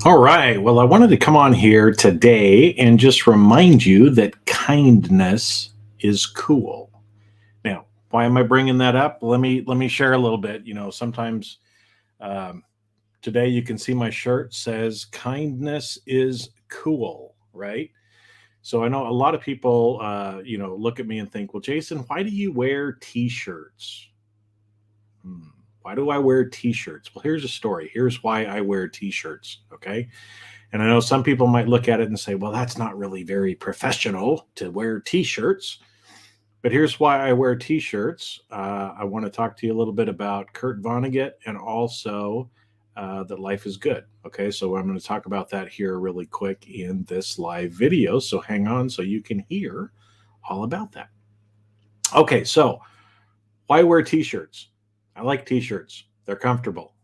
All right. Well, I wanted to come on here today and just remind you that kindness is cool. Now, why am I bringing that up? Let me share a little bit. Sometimes um, today you can see my shirt says "Kindness is cool," right? So I know a lot of people, look at me and think, "Well, Jason, why do you wear T-shirts?" Hmm. Why do I wear T-shirts? Well, here's a story. Here's why I wear T-shirts. Okay. And I know some people might look at it and say, well, that's not really very professional to wear t shirts. But here's why I wear t shirts. I want to talk to you a little bit about Kurt Vonnegut and also that life is good. Okay. So I'm going to talk about that here really quick in this live video. So hang on so you can hear all about that. Okay. So why wear t shirts? I like t shirts, they're comfortable,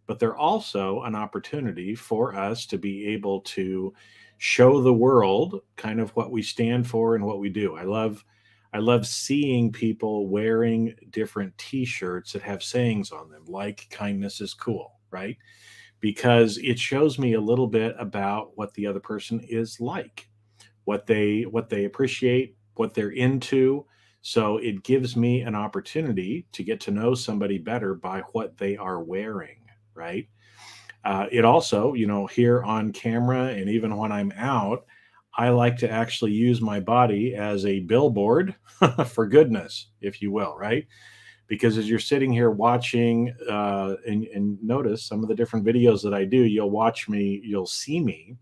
but they're also an opportunity for us to be able to show the world kind of what we stand for and what we do. I love seeing people wearing different t-shirts that have sayings on them like kindness is cool, right? Because it shows me a little bit about what the other person is like, what they appreciate, what they're into. So it gives me an opportunity to get to know somebody better by what they are wearing, right? It also, here on camera and even when I'm out, I like to actually use my body as a billboard for goodness, if you will, right? Because as you're sitting here watching and notice some of the different videos that I do, you'll see me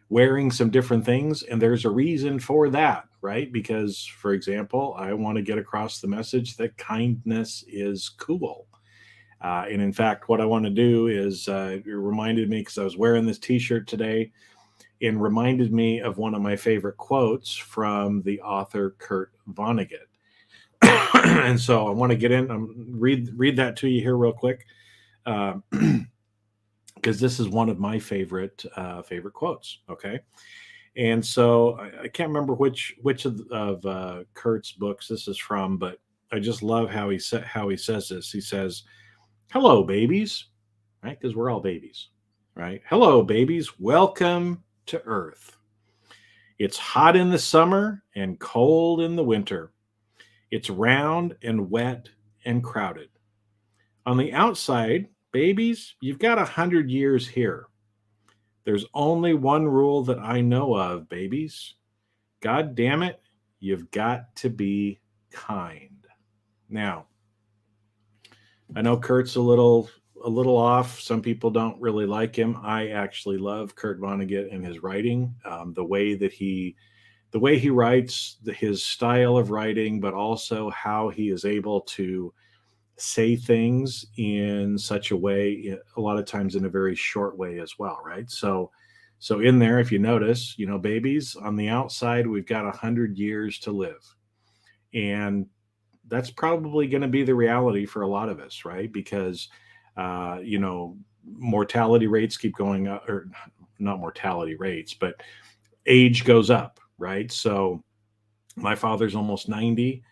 wearing some different things, and there's a reason for that, right? Because, for example, I want to get across the message that kindness is cool. And in fact, what I want to do is it reminded me because I was wearing this T-shirt today, and reminded me of one of my favorite quotes from the author Kurt Vonnegut. And so I want to get in, read that to you here real quick, because this is one of my favorite quotes. Okay, and so I can't remember which of Kurt's books this is from, but I just love how he says this. He says, "Hello, babies," right? Because we're all babies, right? "Hello, babies. Welcome to Earth. It's hot in the summer and cold in the winter. It's round and wet and crowded. On the outside, babies, you've got 100 years here. There's only one rule that I know of, babies. God damn it, you've got to be kind." Now, I know Kurt's a little off. Some people don't really like him. I actually love Kurt Vonnegut and his writing, the way he writes, his style of writing, but also how he is able to say things in such a way, a lot of times in a very short way as well, right? So in there, if you notice, babies on the outside, we've got 100 years to live, and that's probably going to be the reality for a lot of us, right? Because uh, you know mortality rates keep going up, or not mortality rates, but age goes up, right? So my father's almost 90,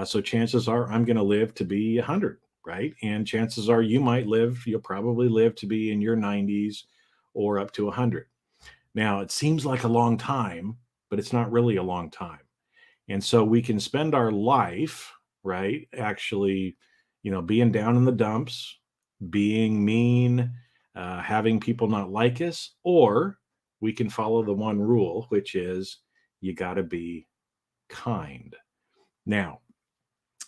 so chances are I'm going to live to be 100, right? And chances are you'll probably live to be in your 90s or up to 100. Now it seems like a long time, but it's not really a long time. And so we can spend our life, right, actually, being down in the dumps, being mean, having people not like us, or we can follow the one rule, which is you got to be kind. Now,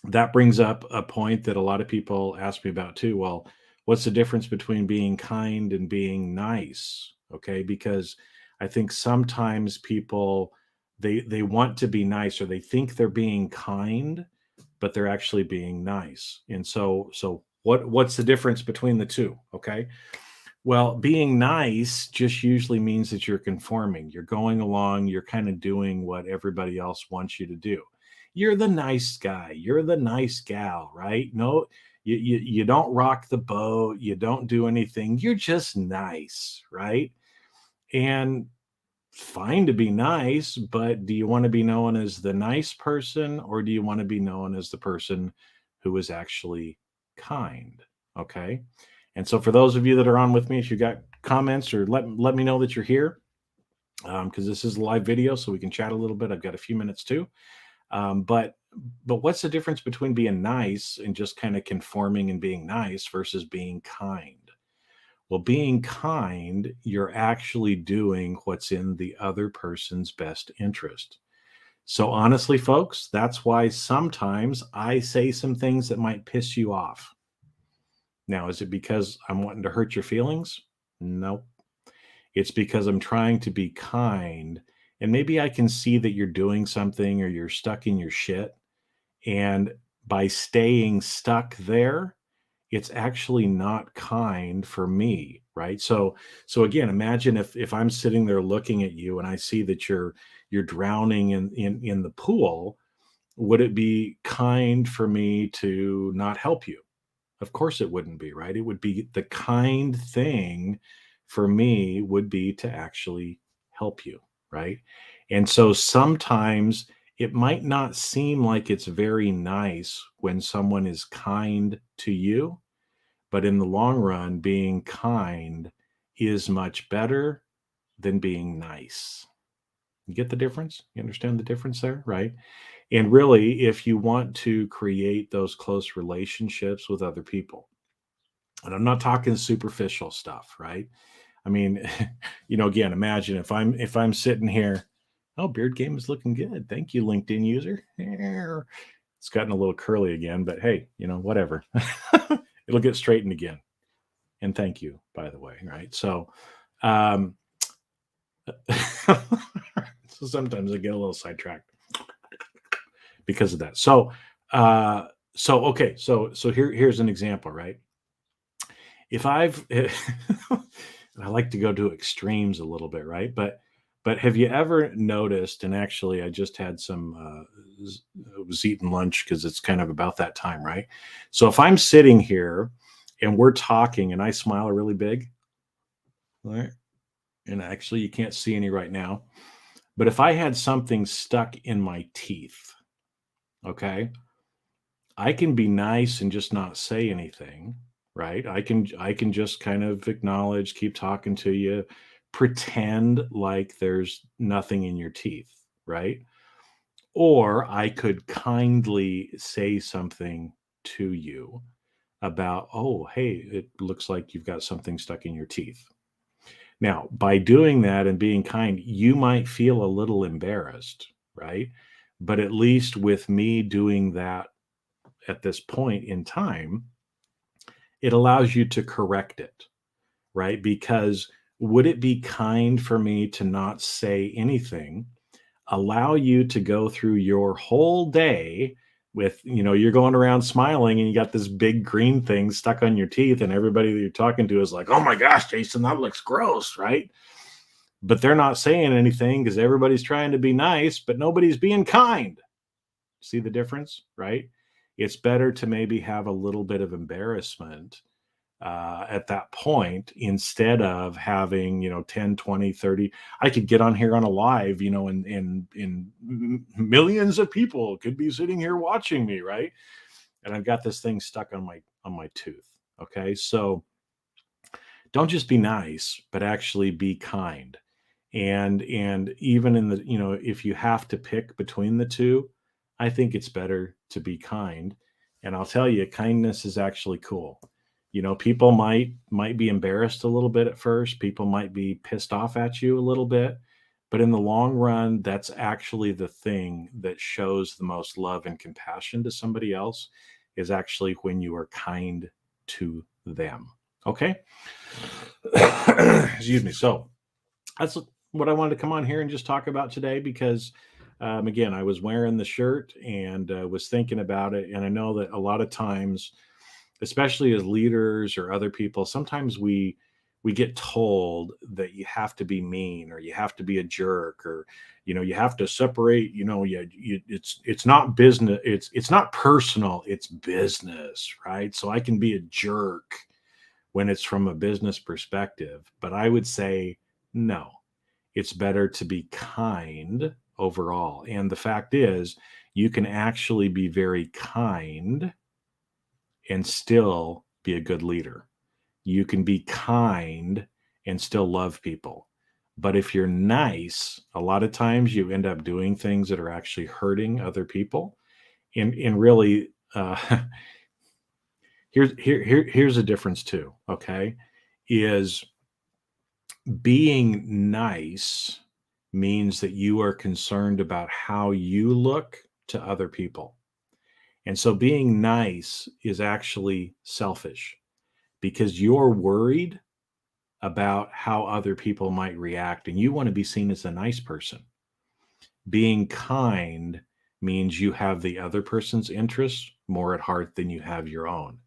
that brings up a point that a lot of people ask me about too. Well, what's the difference between being kind and being nice? Okay, because I think sometimes people they want to be nice, or they think they're being kind, but they're actually being nice. And so what's the difference between the two? Okay, well, being nice just usually means that you're conforming. You're going along, you're kind of doing what everybody else wants you to do. You're the nice guy, you're the nice gal, right? No, you don't rock the boat, you don't do anything. You're just nice, right? And fine to be nice, but do you want to be known as the nice person, or do you want to be known as the person who is actually kind? Okay. And so for those of you that are on with me, if you got comments, or let me know that you're here, because this is a live video, so we can chat a little bit. I've got a few minutes too. But what's the difference between being nice and just kind of conforming and being nice versus being kind? Well, being kind, you're actually doing what's in the other person's best interest. So honestly, folks, that's why sometimes I say some things that might piss you off. Now, is it because I'm wanting to hurt your feelings? No. It's because I'm trying to be kind. And maybe I can see that you're doing something or you're stuck in your shit. And by staying stuck there, it's actually not kind for me, right? So again, imagine if I'm sitting there looking at you and I see that you're drowning in the pool, would it be kind for me to not help you? Of course it wouldn't be, right? It would be the kind thing for me would be to actually help you, right? And so sometimes it might not seem like it's very nice when someone is kind to you, but in the long run, being kind is much better than being nice. You get the difference? You understand the difference there, right? And really, if you want to create those close relationships with other people, and I'm not talking superficial stuff, right? I mean, again, imagine if I'm sitting here, oh, beard game is looking good. Thank you, LinkedIn user. It's gotten a little curly again, but hey, whatever. It'll get straightened again. And thank you, by the way, right? Um, so sometimes I get a little sidetracked because of that. Okay, so here's an example, right? If I've I like to go to extremes a little bit, right? But have you ever noticed, and actually I just had some I was eating lunch because it's kind of about that time, right? So if I'm sitting here and we're talking and I smile really big, right? And actually you can't see any right now, but if I had something stuck in my teeth, okay, I can be nice and just not say anything, right? I can just kind of acknowledge, keep talking to you, pretend like there's nothing in your teeth, right? Or I could kindly say something to you about, oh, hey, it looks like you've got something stuck in your teeth. Now, by doing that and being kind, you might feel a little embarrassed, right? But at least with me doing that at this point in time, it allows you to correct it, right? Because would it be kind for me to not say anything, allow you to go through your whole day with, you're going around smiling and you got this big green thing stuck on your teeth, and everybody that you're talking to is like, oh my gosh, Jason, that looks gross, right? But they're not saying anything because everybody's trying to be nice, but nobody's being kind. See the difference, right? It's better to maybe have a little bit of embarrassment at that point instead of having 10, 20, 30. I could get on here on a live, and millions of people could be sitting here watching me, right? And I've got this thing stuck on my tooth. Okay, so don't just be nice, but actually be kind. And even in the, if you have to pick between the two, I think it's better to be kind. And I'll tell you, kindness is actually cool. People might be embarrassed a little bit at first. People might be pissed off at you a little bit, but in the long run, that's actually the thing that shows the most love and compassion to somebody else, is actually when you are kind to them. Okay. Excuse me. So that's what I wanted to come on here and just talk about today, because again, I was wearing the shirt and was thinking about it. And I know that a lot of times, especially as leaders or other people, sometimes we get told that you have to be mean, or you have to be a jerk, or you have to separate. It's not business, it's not personal, it's business, right? So I can be a jerk when it's from a business perspective, but I would say no, it's better to be kind overall. And the fact is, you can actually be very kind and still be a good leader. You can be kind and still love people. But if you're nice, a lot of times you end up doing things that are actually hurting other people. And really, here's a difference too. Okay, is being nice means that you are concerned about how you look to other people. And so being nice is actually selfish because you're worried about how other people might react and you want to be seen as a nice person. Being kind means you have the other person's interests more at heart than you have your own.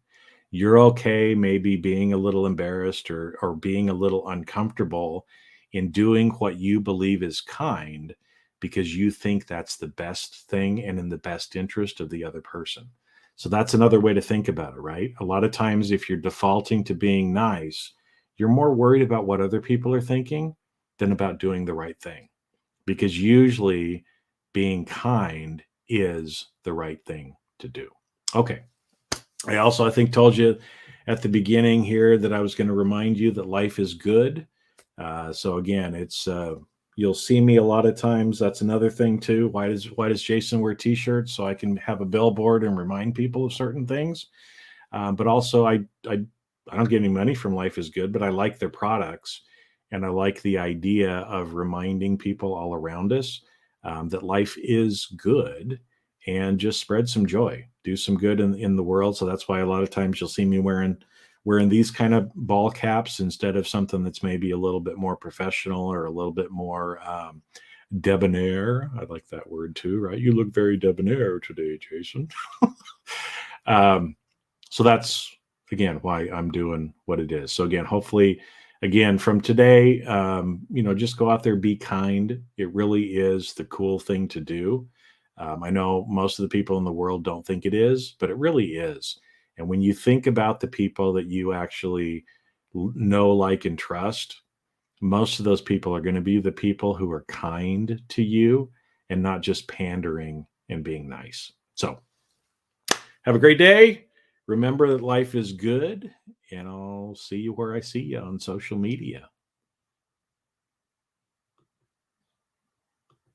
You're okay maybe being a little embarrassed or being a little uncomfortable in doing what you believe is kind because you think that's the best thing and in the best interest of the other person. So that's another way to think about it, right? A lot of times, if you're defaulting to being nice, you're more worried about what other people are thinking than about doing the right thing because usually being kind is the right thing to do. Okay. I also, I think, told you at the beginning here that I was going to remind you that life is good. So again, it's you'll see me a lot of times. That's another thing too. Why does Jason wear t-shirts? So I can have a billboard and remind people of certain things. But also, I don't get any money from Life is Good, but I like their products, and I like the idea of reminding people all around us that life is good, and just spread some joy, do some good in the world. So that's why a lot of times you'll see me wearing these kind of ball caps instead of something that's maybe a little bit more professional or a little bit more debonair. I like that word too, right? You look very debonair today, Jason. um, so that's again why I'm doing what it is. So again, hopefully, again from today, just go out there, be kind. It really is the cool thing to do. I know most of the people in the world don't think it is, but it really is. And when you think about the people that you actually know, like, and trust, most of those people are going to be the people who are kind to you and not just pandering and being nice. So have a great day. Remember that life is good, and I'll see you where I see you on social media.